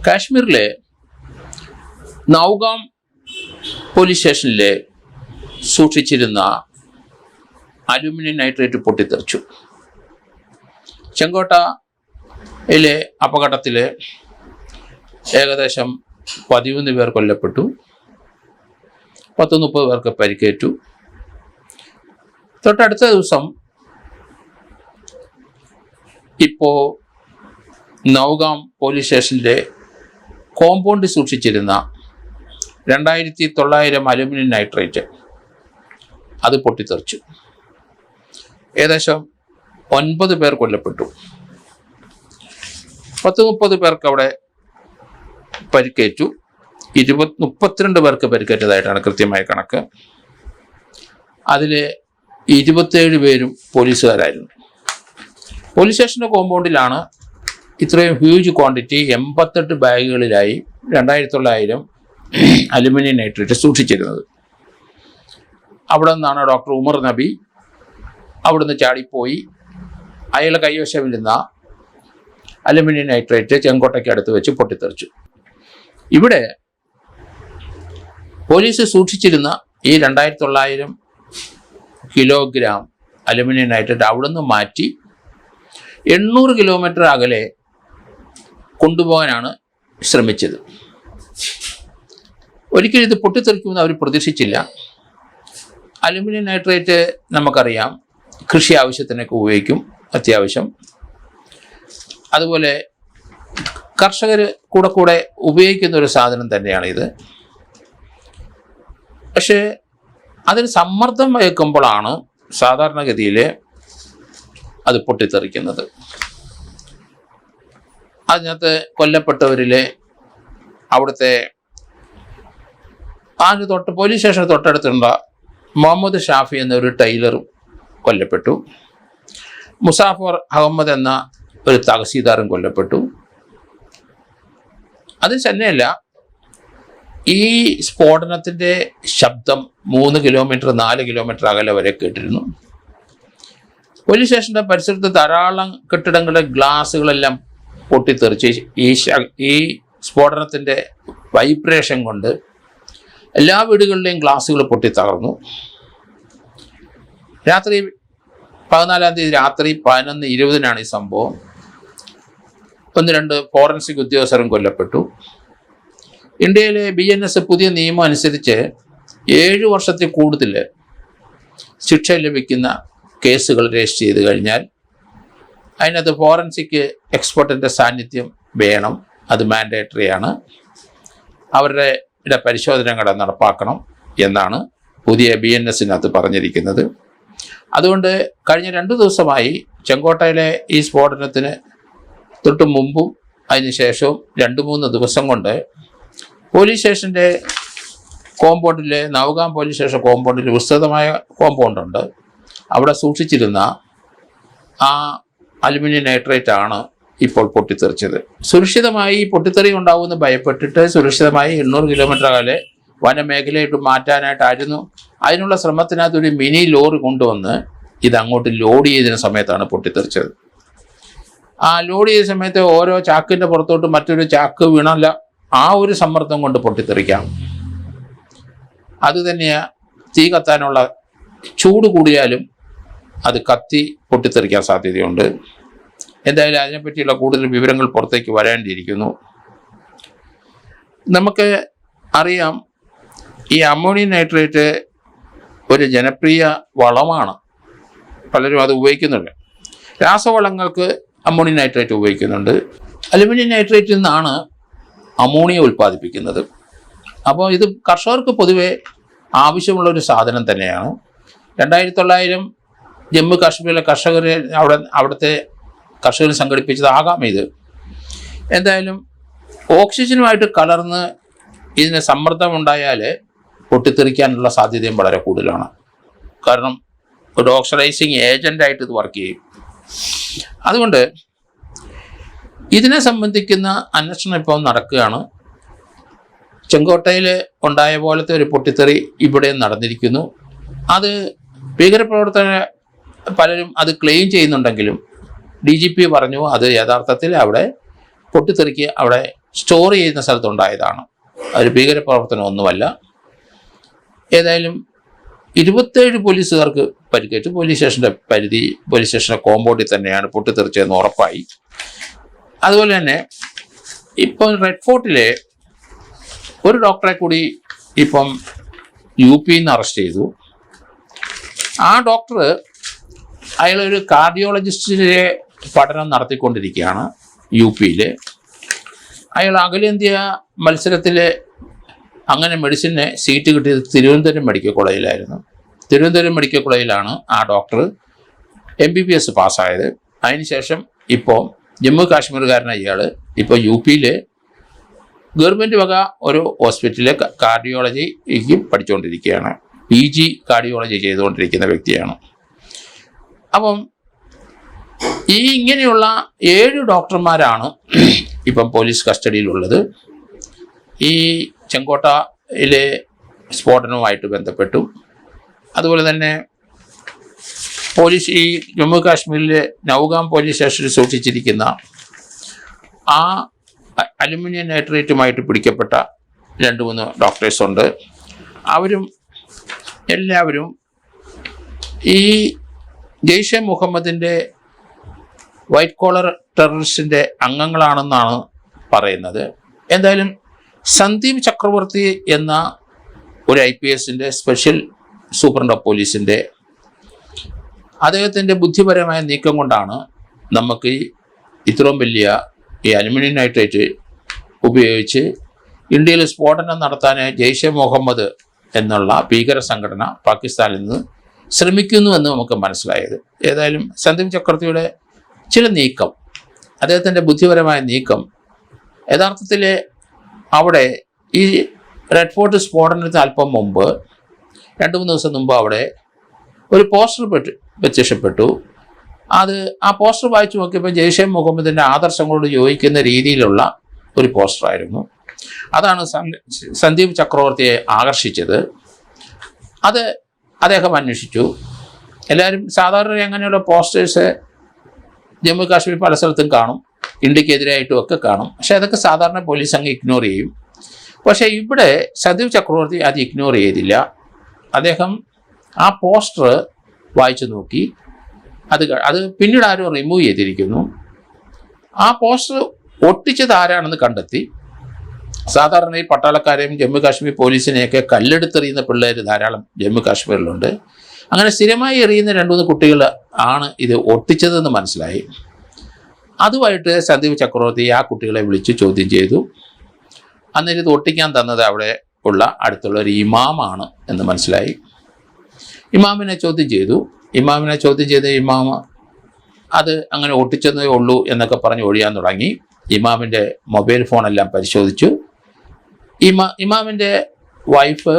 കാശ്മീരിലെ നൗഗാം പോലീസ് സ്റ്റേഷനിൽ സൂക്ഷിച്ചിരുന്ന അലുമിനിയം നൈട്രേറ്റ് പൊട്ടിത്തെറിച്ചു. ചെങ്കോട്ടയിലെ അപകടത്തിൽ ഏകദേശം 13 പേർ കൊല്ലപ്പെട്ടു, 30 പേർക്ക് പരിക്കേറ്റു. തൊട്ടടുത്ത ദിവസം ഇപ്പോൾ നൗഗാം പോലീസ് സ്റ്റേഷനിലെ കോമ്പൗണ്ടിൽ സൂക്ഷിച്ചിരുന്ന 2900 അലുമിനിയം നൈട്രേറ്റ് അത് പൊട്ടിത്തെറിച്ചു. ഏകദേശം 9 പേർ കൊല്ലപ്പെട്ടു, 30 പേർക്ക് അവിടെ പരിക്കേറ്റു. 32 പേർക്ക് പരിക്കേറ്റതായിട്ടാണ് കൃത്യമായ കണക്ക്. അതിൽ 27 പേരും പോലീസുകാരായിരുന്നു. പോലീസ് സ്റ്റേഷൻ്റെ കോമ്പൗണ്ടിലാണ് ഇത്രയും ഹ്യൂജ് ക്വാണ്ടിറ്റി 88 ബാഗുകളിലായി 2900 അലുമിനിയം നൈട്രേറ്റ് സൂക്ഷിച്ചിരുന്നത്. അവിടെ നിന്നാണ് ഡോക്ടർ ഉമർ നബി അവിടുന്ന് ചാടിപ്പോയി അയാളെ കൈവശമിരുന്ന അലുമിനിയം നൈട്രേറ്റ് ചെങ്കോട്ടയ്ക്ക് അടുത്ത് വെച്ച് പൊട്ടിത്തെറിച്ചു. ഇവിടെ പോലീസ് സൂക്ഷിച്ചിരുന്ന ഈ 2900 കിലോഗ്രാം അലുമിനിയം നൈട്രേറ്റ് അവിടുന്ന് മാറ്റി 800 കിലോമീറ്റർ അകലെ കൊണ്ടുപോകാനാണ് ശ്രമിച്ചത്. ഒരിക്കലും ഇത് പൊട്ടിത്തെറിക്കുമെന്ന് അവർ പ്രതീക്ഷിച്ചില്ല. അലുമിനിയം നൈട്രേറ്റ് നമുക്കറിയാം കൃഷി ആവശ്യത്തിനൊക്കെ ഉപയോഗിക്കും, അത്യാവശ്യം. അതുപോലെ കർഷകർ കൂടെ ഉപയോഗിക്കുന്ന ഒരു സാധനം തന്നെയാണ് ഇത്. പക്ഷേ അതിന് സമ്മർദ്ദം വയ്ക്കുമ്പോഴാണ് സാധാരണഗതിയിൽ അത് പൊട്ടിത്തെറിക്കുന്നത്. അതിനകത്ത് കൊല്ലപ്പെട്ടവരിൽ അവിടുത്തെ പോലീസ് സ്റ്റേഷൻ തൊട്ടടുത്തുള്ള മുഹമ്മദ് ഷാഫി എന്നൊരു ടൈലറും കൊല്ലപ്പെട്ടു. മുസാഫർ അഹമ്മദ് എന്ന ഒരു തഹസീൽദാറും കൊല്ലപ്പെട്ടു. അത് തന്നെയല്ല, ഈ സ്ഫോടനത്തിൻ്റെ ശബ്ദം 3 കിലോമീറ്റർ 4 കിലോമീറ്റർ അകലെ വരെ കേട്ടിരുന്നു. പോലീസ് സ്റ്റേഷൻ്റെ പരിസരത്ത് ധാരാളം കെട്ടിടങ്ങളുടെ ഗ്ലാസുകളെല്ലാം പൊട്ടിത്തെറിച്ച് ഈ സ്ഫോടനത്തിൻ്റെ വൈബ്രേഷൻ കൊണ്ട് എല്ലാ വീടുകളിലെയും ഗ്ലാസുകൾ പൊട്ടിത്തകർന്നു. രാത്രി 14-ാം തീയതി രാത്രി 11:20 ഈ സംഭവം. 1-2 ഫോറൻസിക് ഉദ്യോഗസ്ഥരും കൊല്ലപ്പെട്ടു. ഇന്ത്യയിലെ BNS പുതിയ നിയമം അനുസരിച്ച് 7 വർഷത്തിൽ കൂടുതൽ ശിക്ഷ ലഭിക്കുന്ന കേസുകൾ രജിസ്റ്റർ ചെയ്ത് കഴിഞ്ഞാൽ അതിനകത്ത് ഫോറൻസിക് എക്സ്പെർട്ടിൻ്റെ സാന്നിധ്യം വേണം. അത് മാൻഡേറ്ററിയാണ്. അവരുടെ പരിശോധനകൾ നടപ്പാക്കണം എന്നാണ് പുതിയ BNSനകത്ത് പറഞ്ഞിരിക്കുന്നത്. അതുകൊണ്ട് കഴിഞ്ഞ 2 ദിവസമായി ചെങ്കോട്ടയിലെ ഈ സ്ഫോടനത്തിന് തൊട്ട് മുമ്പും അതിനുശേഷവും 2-3 ദിവസം കൊണ്ട് പോലീസ് സ്റ്റേഷൻ്റെ കോമ്പൗണ്ടിൽ, നൗഗാം പോലീസ് സ്റ്റേഷൻ കോമ്പൗണ്ടിൽ വിസ്തൃതമായ കോമ്പൗണ്ടുണ്ട്. അവിടെ സൂക്ഷിച്ചിരുന്ന ആ അലുമിനിയം നൈട്രേറ്റ് ആണ് ഇപ്പോൾ പൊട്ടിത്തെറിച്ചത്. സുരക്ഷിതമായി പൊട്ടിത്തെറി ഉണ്ടാവുമെന്ന് ഭയപ്പെട്ടിട്ട് സുരക്ഷിതമായി 800 കിലോമീറ്റർ അകലെ വനമേഖലയായിട്ട് മാറ്റാനായിട്ടായിരുന്നു. അതിനുള്ള ശ്രമത്തിനകത്ത് ഒരു മിനി ലോറി കൊണ്ടുവന്ന് ഇത് അങ്ങോട്ട് ലോഡ് ചെയ്തിരുന്ന സമയത്താണ് പൊട്ടിത്തെറിച്ചത്. ആ ലോഡ് ചെയ്ത സമയത്ത് ഓരോ ചാക്കിൻ്റെ പുറത്തോട്ട് മറ്റൊരു ചാക്ക് വീണല്ല, ആ ഒരു സമ്മർദ്ദം കൊണ്ട് പൊട്ടിത്തെറിക്കാം. അതുതന്നെയാണ് തീ കത്താനുള്ള ചൂട് കൂടിയാലും അത് കത്തി പൊട്ടിത്തെറിക്കാൻ സാധ്യതയുണ്ട്. എന്തായാലും അതിനെപ്പറ്റിയുള്ള കൂടുതൽ വിവരങ്ങൾ പുറത്തേക്ക് വരേണ്ടിയിരിക്കുന്നു. നമുക്ക് അറിയാം, ഈ അമോണിയം നൈട്രേറ്റ് ഒരു ജനപ്രിയ വളമാണ്. പലരും അത് ഉപയോഗിക്കുന്നുണ്ട്. രാസവളങ്ങൾക്ക് അമോണിയം നൈട്രേറ്റ് ഉപയോഗിക്കുന്നുണ്ട്. അലുമിനിയം നൈട്രേറ്റിൽ നിന്നാണ് അമോണിയ ഉൽപ്പാദിപ്പിക്കുന്നത്. അപ്പോൾ ഇത് കർഷകർക്ക് പൊതുവെ ആവശ്യമുള്ളൊരു സാധനം തന്നെയാണ്. 2900 ജമ്മു കാശ്മീരിലെ കർഷകരെ അവിടുത്തെ കർഷകർ സംഘടിപ്പിച്ചതാകാം ഇത്. എന്തായാലും ഓക്സിജനുമായിട്ട് കലർന്ന് ഇതിന് സമ്മർദ്ദമുണ്ടായാൽ പൊട്ടിത്തെറിക്കാനുള്ള സാധ്യതയും വളരെ കൂടുതലാണ്. കാരണം ഒരു ഓക്സിഡൈസിങ് ഏജൻ്റായിട്ട് ഇത് വർക്ക് ചെയ്യും. അതുകൊണ്ട് ഇതിനെ സംബന്ധിക്കുന്ന അന്വേഷണം ഇപ്പോൾ നടക്കുകയാണ്. ചെങ്കോട്ടയിൽ ഉണ്ടായ പോലത്തെ ഒരു പൊട്ടിത്തെറി ഇവിടെ നടന്നിരിക്കുന്നു. അത് ഭീകരപ്രവർത്തന പലരും അത് ക്ലെയിം ചെയ്യുന്നുണ്ടെങ്കിലും DGP പറഞ്ഞു അത് യഥാർത്ഥത്തിൽ അവിടെ പൊട്ടിത്തെറിക്ക് അവിടെ സ്റ്റോർ ചെയ്യുന്ന സ്ഥലത്തുണ്ടായതാണ്. അതൊരു ഭീകരപ്രവർത്തനം ഒന്നുമല്ല. ഏതായാലും 27 പോലീസുകാർക്ക് പരിക്കേറ്റു. പോലീസ് സ്റ്റേഷൻ്റെ കോമ്പൗണ്ടിൽ തന്നെയാണ് പൊട്ടിത്തെറിച്ചതെന്ന് ഉറപ്പായി. അതുപോലെ തന്നെ ഇപ്പം റെഡ് ഫോർട്ടിലെ ഒരു ഡോക്ടറെ കൂടി ഇപ്പം UP നിന്ന് അറസ്റ്റ് ചെയ്തു. ആ ഡോക്ടർ അയാളൊരു കാർഡിയോളജിസ്റ്റിൻ്റെ പഠനം നടത്തിക്കൊണ്ടിരിക്കുകയാണ് UPയിൽ. അയാൾ അഖിലേന്ത്യാ മത്സരത്തിൽ അങ്ങനെ മെഡിസിന് സീറ്റ് കിട്ടിയത് തിരുവനന്തപുരം മെഡിക്കൽ കോളേജിലായിരുന്നു. തിരുവനന്തപുരം മെഡിക്കൽ കോളേജിലാണ് ആ ഡോക്ടർ MBBS പാസ്സായത്. അതിനുശേഷം ഇപ്പോൾ ജമ്മു കാശ്മീർകാരനായ ഇയാൾ ഇപ്പോൾ UPയിൽ ഗവൺമെൻറ് വക ഒരു ഹോസ്പിറ്റലിലെ കാർഡിയോളജിക്ക് പഠിച്ചുകൊണ്ടിരിക്കുകയാണ്. PG കാർഡിയോളജി ചെയ്തുകൊണ്ടിരിക്കുന്ന വ്യക്തിയാണ്. അപ്പം ഇങ്ങനെയുള്ള 7 ഡോക്ടർമാരാണ് ഇപ്പം പോലീസ് കസ്റ്റഡിയിലുള്ളത്. ഈ ചെങ്കോട്ടയിലെ സ്ഫോടനവുമായിട്ട് ബന്ധപ്പെട്ടു. അതുപോലെ തന്നെ ഈ ജമ്മു കാശ്മീരിലെ നൗഗാം പോലീസ് സ്റ്റേഷനിൽ സൂക്ഷിച്ചിരിക്കുന്ന ആ അലുമിനിയം നൈട്രേറ്റുമായിട്ട് പിടിക്കപ്പെട്ട 2-3 ഡോക്ടേഴ്സുണ്ട്. എല്ലാവരും ഈ ജെയ്ഷെ മുഹമ്മദിൻ്റെ വൈറ്റ് കോളർ ടെററിസ്റ്റിൻ്റെ അംഗങ്ങളാണെന്നാണ് പറയുന്നത്. എന്തായാലും സന്ദീപ് ചക്രവർത്തി എന്ന ഒരു IPSൻ്റെ സ്പെഷ്യൽ സൂപ്രണ്ട് ഓഫ് പോലീസിൻ്റെ അദ്ദേഹത്തിൻ്റെ ബുദ്ധിപരമായ നീക്കം കൊണ്ടാണ് നമുക്ക് ഇത്രയും വലിയ ഈ അലുമിനിയം നൈട്രേറ്റ് ഉപയോഗിച്ച് ഇന്ത്യയിൽ സ്ഫോടനം നടത്താൻ ജെയ്ഷെ മുഹമ്മദ് എന്നുള്ള ഭീകര സംഘടന പാകിസ്ഥാനിൽ നിന്ന് ശ്രമിക്കുന്നുവെന്ന് നമുക്ക് മനസ്സിലായത്. ഏതായാലും സന്ദീപ് ചക്രവർത്തിയുടെ ചില നീക്കം, അദ്ദേഹത്തിൻ്റെ ബുദ്ധിപരമായ നീക്കം യഥാർത്ഥത്തിൽ അവിടെ ഈ റെഡ് ഫോർട്ട് സ്ഫോടനത്തിന് അല്പം മുമ്പ് 2-3 ദിവസം മുമ്പ് അവിടെ ഒരു പോസ്റ്റർ പ്രത്യക്ഷപ്പെട്ടു. ആ പോസ്റ്റർ വായിച്ചു നോക്കിയപ്പോൾ ജെയ്ഷെ മുഹമ്മദിൻ്റെ ആദർശങ്ങളോട് യോജിക്കുന്ന രീതിയിലുള്ള ഒരു പോസ്റ്ററായിരുന്നു. അതാണ് സന്ദീപ് ചക്രവർത്തിയെ ആകർഷിച്ചത്. അത് അദ്ദേഹം അന്വേഷിച്ചു. എല്ലാവരും സാധാരണ അങ്ങനെയുള്ള പോസ്റ്റേഴ്സ് ജമ്മു കാശ്മീർ പല സ്ഥലത്തും കാണും, ഇന്ത്യക്കെതിരായിട്ടും ഒക്കെ കാണും. പക്ഷേ അതൊക്കെ സാധാരണ പോലീസ് അങ്ങ് ഇഗ്നോർ ചെയ്യും. പക്ഷേ ഇവിടെ സന്ദീപ് ചക്രവർത്തി അത് ഇഗ്നോർ ചെയ്തില്ല. അദ്ദേഹം ആ പോസ്റ്റർ വായിച്ചു നോക്കി. അത് പിന്നീട് ആരോ റിമൂവ് ചെയ്തിരിക്കുന്നു. ആ പോസ്റ്റർ ഒട്ടിച്ചത് ആരാണെന്ന് കണ്ടെത്തി. സാധാരണ ഈ പട്ടാളക്കാരെയും ജമ്മു കാശ്മീർ പോലീസിനെയൊക്കെ കല്ലെടുത്തെറിയുന്ന പിള്ളേർ ധാരാളം ജമ്മു കാശ്മീരിലുണ്ട്. അങ്ങനെ സ്ഥിരമായി എറിയുന്ന 2-3 കുട്ടികൾ ആണ് ഇത് ഒട്ടിച്ചതെന്ന് മനസ്സിലായി. അതുമായിട്ട് സന്ദീപ് ചക്രവർത്തി ആ കുട്ടികളെ വിളിച്ച് ചോദ്യം ചെയ്തു. അന്നേരം ഇത് ഒട്ടിക്കാൻ തന്നത് അവിടെ ഉള്ള അടുത്തുള്ള ഒരു ഇമാമാണ് എന്ന് മനസ്സിലായി. ഇമാമിനെ ചോദ്യം ചെയ്തു. ഇമാം അത് അങ്ങനെ ഒട്ടിച്ചതേ ഉള്ളൂ എന്നൊക്കെ പറഞ്ഞ് ഒഴിയാൻ തുടങ്ങി. ഇമാമിൻ്റെ മൊബൈൽ ഫോണെല്ലാം പരിശോധിച്ചു. ഇമാമിൻ്റെ വൈഫ്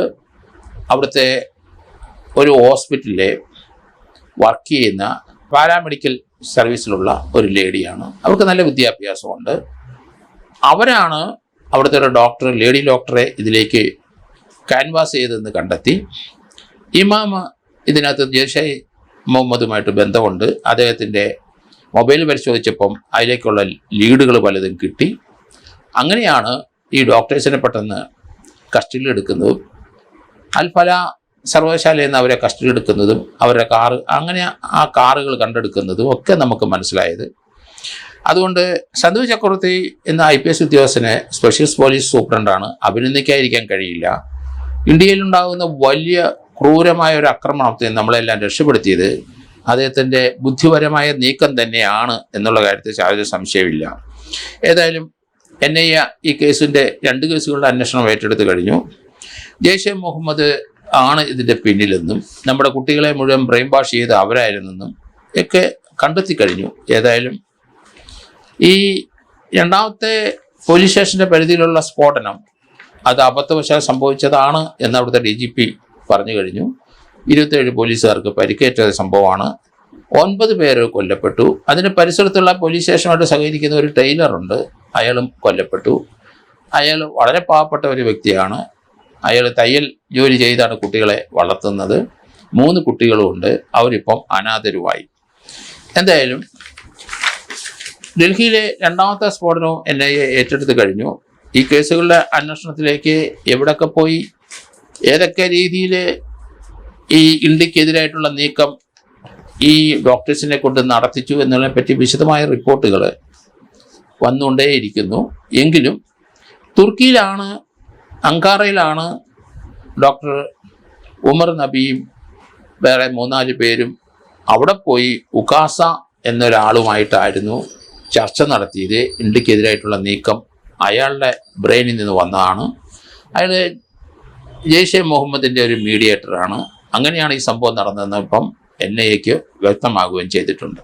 അവിടുത്തെ ഒരു ഹോസ്പിറ്റലിൽ വർക്ക് ചെയ്യുന്ന പാരാമെഡിക്കൽ സർവീസിലുള്ള ഒരു ലേഡിയാണ്. അവർക്ക് നല്ല വിദ്യാഭ്യാസമുണ്ട്. അവരാണ് അവിടുത്തെ ഒരു ലേഡി ഡോക്ടറെ ഇതിലേക്ക് ക്യാൻവാസ് ചെയ്തതെന്ന് കണ്ടെത്തി. ഇമാം ഇതിനകത്ത് ജെയ്ഷെ മുഹമ്മദുമായിട്ട് ബന്ധമുണ്ട്. അദ്ദേഹത്തിൻ്റെ മൊബൈൽ പരിശോധിച്ചപ്പം അതിലേക്കുള്ള ലീഡുകൾ പലതും കിട്ടി. അങ്ങനെയാണ് ഈ ഡോക്ടേഴ്സിനെ പെട്ടെന്ന് കസ്റ്റഡിയിലെടുക്കുന്നതും അൽഫല സർവകലാശാലയിൽ നിന്ന് അവരെ കസ്റ്റഡിയിലെടുക്കുന്നതും അവരുടെ അങ്ങനെ ആ കാറുകൾ കണ്ടെടുക്കുന്നതും ഒക്കെ നമുക്ക് മനസ്സിലായത്. അതുകൊണ്ട് സന്ദീപ് ചക്രവർത്തി എന്ന IPS ഉദ്യോഗസ്ഥനെ സ്പെഷ്യൽ പോലീസ് സൂപ്രണ്ടാണ്. അഭിനന്ദിക്കാതിരിക്കാൻ കഴിയില്ല. ഇന്ത്യയിലുണ്ടാകുന്ന വലിയ ക്രൂരമായ ഒരു ആക്രമണത്തെ നമ്മളെല്ലാം രക്ഷപ്പെടുത്തിയത് അദ്ദേഹത്തിൻ്റെ ബുദ്ധിപരമായ നീക്കം തന്നെയാണ് എന്നുള്ള കാര്യത്തിൽ യാതൊരു സംശയമില്ല. ഏതായാലും NIA ഈ കേസിൻ്റെ 2 കേസുകളുടെ അന്വേഷണം ഏറ്റെടുത്ത് കഴിഞ്ഞു. ജെയ്ഷെ മുഹമ്മദ് ആണ് ഇതിൻ്റെ പിന്നിലെന്നും നമ്മുടെ കുട്ടികളെ മുഴുവൻ ബ്രെയിൻ വാഷ് ചെയ്ത് അവരായിരുന്നെന്നും ഒക്കെ കണ്ടെത്തി കഴിഞ്ഞു. ഏതായാലും ഈ 2ാമത്തെ പോലീസ് സ്റ്റേഷൻ്റെ പരിധിയിലുള്ള സ്ഫോടനം അത് അബദ്ധവശാൽ സംഭവിച്ചതാണ് എന്ന് അവിടുത്തെ DGP പറഞ്ഞു കഴിഞ്ഞു. 27 പോലീസുകാർക്ക് പരിക്കേറ്റ സംഭവമാണ്. 9 പേര് കൊല്ലപ്പെട്ടു. അതിന് പരിസരത്തുള്ള പോലീസ് സ്റ്റേഷനുമായിട്ട് സഹകരിക്കുന്ന ഒരു ടൈലറുണ്ട്, അയാളും കൊല്ലപ്പെട്ടു. അയാൾ വളരെ പാവപ്പെട്ട ഒരു വ്യക്തിയാണ്. അയാൾ തയ്യൽ ജോലി ചെയ്താണ് കുട്ടികളെ വളർത്തുന്നത്. 3 കുട്ടികളുമുണ്ട്. അവരിപ്പം അനാഥരുമായി. എന്തായാലും ഡൽഹിയിലെ രണ്ടാമത്തെ സ്ഫോടനവും NIA ഏറ്റെടുത്ത് കഴിഞ്ഞു. ഈ കേസുകളുടെ അന്വേഷണത്തിലേക്ക് എവിടൊക്കെ പോയി, ഏതൊക്കെ രീതിയിൽ ഈ ഇന്ത്യക്കെതിരായിട്ടുള്ള നീക്കം ഈ ഡോക്ടേഴ്സിനെ കൊണ്ട് നടത്തിച്ചു എന്നതിനെപ്പറ്റി വിശദമായ റിപ്പോർട്ടുകൾ വന്നുകൊണ്ടേയിരിക്കുന്നു. എങ്കിലും തുർക്കിയിലാണ്, അങ്കാറയിലാണ് ഡോക്ടർ ഉമർ നബിയും വേറെ 3-4 പേരും അവിടെ പോയി ഉകാസ എന്നൊരാളുമായിട്ടായിരുന്നു ചർച്ച നടത്തിയത്. ഇന്ത്യക്കെതിരായിട്ടുള്ള നീക്കം അയാളുടെ ബ്രെയിനിൽ നിന്ന് വന്നതാണ്. അയാൾ ജെയ്ഷെ മുഹമ്മദിൻ്റെ ഒരു മീഡിയേറ്ററാണ്. അങ്ങനെയാണ് ഈ സംഭവം നടന്നതെന്ന് ഇപ്പം NIAക്ക് വ്യക്തമാകുകയും ചെയ്തിട്ടുണ്ട്.